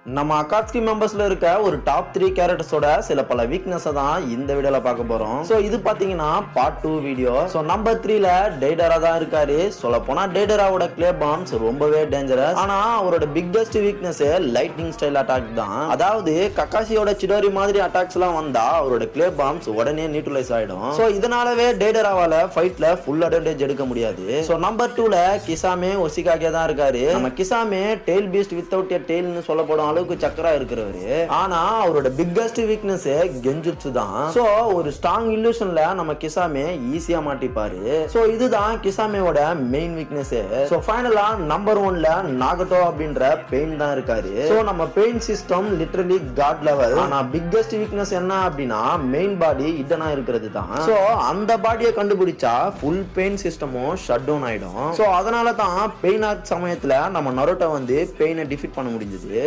நம்ம அகாட்ஸ்கி மெம்பர்ஸ்ல இருக்க ஒரு டாப் 3 கேரக்டர்ஸோட சில பல வீக்னஸ் தான் இந்த வீடியோல பார்க்க போறோம். சோ இது பாத்தீங்கன்னா பார்ட் 2 வீடியோ. சோ நம்பர் 3ல டெய்டரா தான் இருக்காரு. சொல்ல போனா டெய்டராவோட கிளே பாம்ஸ் ரொம்பவே டேஞ்சரஸ். ஆனா அவரோட biggest weakness lightning style attack தான். அதாவது கக்காஷியோட சிடோரி மாதிரி அட்டாக்ஸ் எல்லாம் வந்தா அவரோட கிளே பாம்ஸ் உடனே நியூட்ரலைஸ் ஆயிடும். சோ இதனாலவே டெய்டராவால ஃபைட்ல ஃபுல் அட்வான்டேஜ் எடுக்க முடியாது. சோ நம்பர் 2ல கிசாமே ஒசிகாகே தான் இருக்காரு. நம்ம கிசாமே டெயில் பீஸ்ட் வித்தவுட் எ டெயில்னு சொல்லப்படும் அளவுக்கு சக்கரா இருக்கிறவரு. ஆனா அவரோட பிக்கெஸ்ட் வீக்னஸ் கெஞ்சுட்சு தான். சோ ஒரு ஸ்ட்ராங் இல்லூஷன்ல நம்ம கிசாமே ஈஸியா மாட்டிப்பாரு. சோ இதுதான் கிசாமேவோட மெயின் வீக்னஸ். சோ ஃபைனலா நம்பர் 1ல நாகட்டோ அப்படின்ற பெயின் தான் இருக்காரு. சோ நம்ம pain system literally god level. ஆனா பிக்கெஸ்ட் வீக்னஸ் என்ன அப்படின்னா மெயின் பாடி இதனா இருக்கிறது தான். சோ அந்த பாடியை கண்டுபிடிச்சா ஃபுல் பெயின் சிஸ்டமும் ஷட் டவுன் ஆயிடும். சோ அதனால தான் பெயின் ஆர்க் சமயத்துல நம்ம நருட்டோ வந்து பெயினை டிஃபீட் பண்ண முடிஞ்சது.